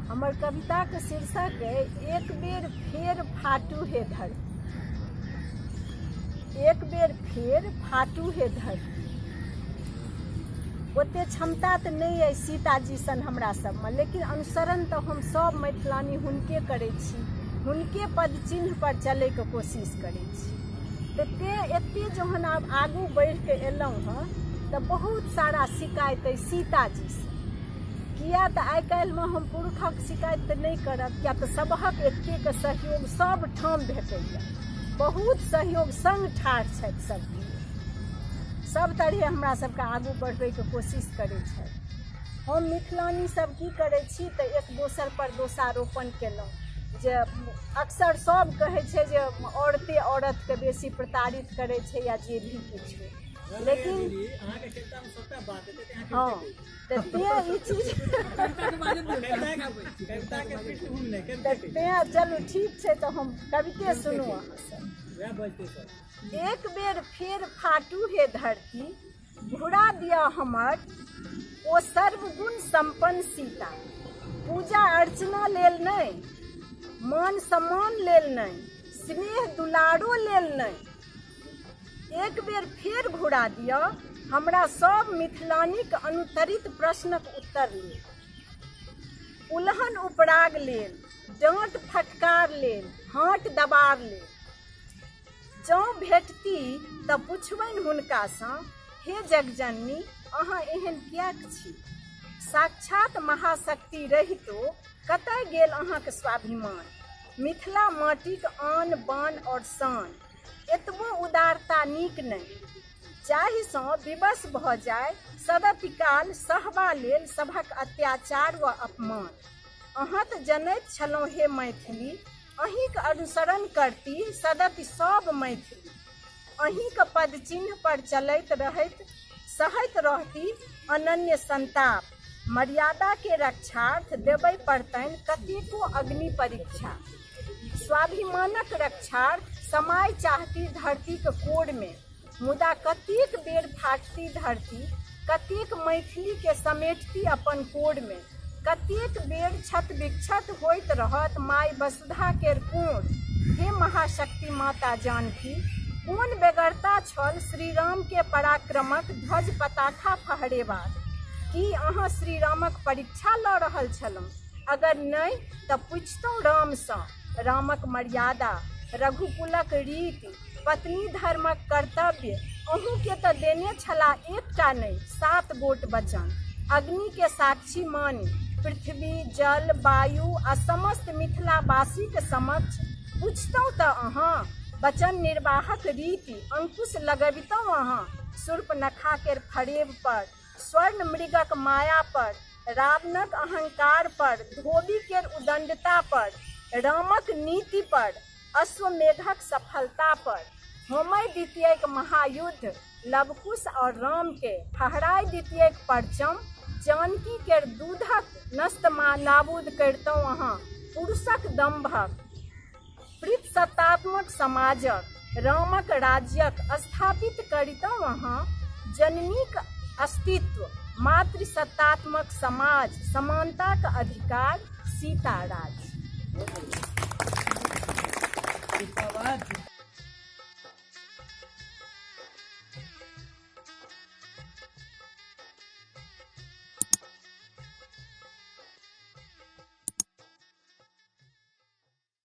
हमर कविता के शीर्षक है एक बेर फेर फाटू हे धरती। एक बेर फेर फाटू हे धरती। ओते क्षमता तो नहीं है सीताजी सन हमरा सब में, लेकिन अनुसरण तो हम सब मैथिलानी हुनके करे छी, हुनके पद चिन्ह पर चले के कोशिश करे छी। ते एते जहन आब आगू बढ़ के एलहुँ हँ तो बहुत सारा शिकायत है सीताजी से। किया तो आई काल्हि में हम पुरुषक शिकायत तो नहीं करब, क्या तो सबहक एके के सहयोग सब ठाम भेटैया, बहुत सहयोग संग ठाढ़ छथि सबके, सब तरह हमरा सबके आगू बढ़बे के कोशिश करे छथि। हम मिथिलानी सब की करे छी तो एक दोसर पर दोषारोपण केलहुँ, जे अक्सर सब कहे छे जे औरते औरत के बेसी प्रताड़ित करे छे या जे भी किछु, लेकिन हाँ तो ई चीज चलू ठीक है तो हम कविते सुनू अहाँ सब। एक बेर फेर फाटू हे धरती, घुरा दिया हमर ओ सर्वगुण संपन्न सीता। पूजा अर्चना लेल नहीं, मान सम्मान लेल नहीं, स्नेह दुलारो लेल नहीं, एक बेर फेर घुरा दिया हमरा सब मिथिलानी के अनुत्तरित प्रश्नक उत्तर लेल, उलहन उपराग लेल, डांट फटकार लेल, हाथ दबार लेल। जँ भेटती तऽ पुछबनि हुनका सँ, हे जगजननी अहाँ एहन कियाक छी? साक्षात महाशक्ति रहितो कतय गेल अहाँके स्वाभिमान? मिथिला माटिक आन बान और शान, एतबो उदारता नीक नहीं, जाहिसँ विवश भऽ जाय सदपि काल सहबा लेल सभक अत्याचार व अपमान। अहाँ तऽ जनैत छलहुँ हे मैथिली, अहींके अनुसरण करती सदपि सब मैथिली। अहींके पद चिन्ह पर चलैत रहैत सहैत रहती अनन्य संताप। मर्यादा के रक्षार्थ देबै पड़तनि कतेको अग्नि परीक्षा। स्वाभिमानक रक्षार्थ समाय चाहती धरती के कोर में, मुदा कतेक बेर फाटती धरती, कतेक मैथिली के समेटती अपन कोर में। कतेक बेर छत विक्षत होइत रहत माय वसुधा केर कोर। हे महाशक्ति माता जानकी, कोन बेगरता छल श्री राम के पराक्रमक ध्वज पताखा फहरेबाक? की अहाँ श्री रामक परीक्षा लऽ रहल छलहुँ? अगर नहीं तऽ पूछतहुँ राम सँ। रामक मर्यादा, रघुकुलक रीति, पत्नी धर्मक कर्तव्य अहूँ के तो देने छला एकटा नहीं 7 गोट वचन। अग्नि के साक्षी मानी पृथ्वी जल वायु आ समस्त मिथिलावासी के समक्ष पूछतहुँ तऽ अहाँ। वचन निर्वाहक रीति अंकुश लगबितहुँ अहाँ शूर्पणखा केर फरेब पर, स्वर्ण मृगक माया पर, रावणक अहंकार पर, धोबी केर उदंडता पर, रामक नीति पर, अश्वमेधक सफलता पर। होमय द्वितीयक महायुद्ध लवकुश और राम के फहराय द्वितीयक परचम। जानकी केर दूधक नस्त नाबूद करितहुँ अहाँ पुरुषक दम्भक। प्रीत सत्तात्मक समाजक रामक राज्यक स्थापित करितहुँ अहाँ जननीक अस्तित्व। मातृ सत्तात्मक समाज समानताक अधिकार सीता राज।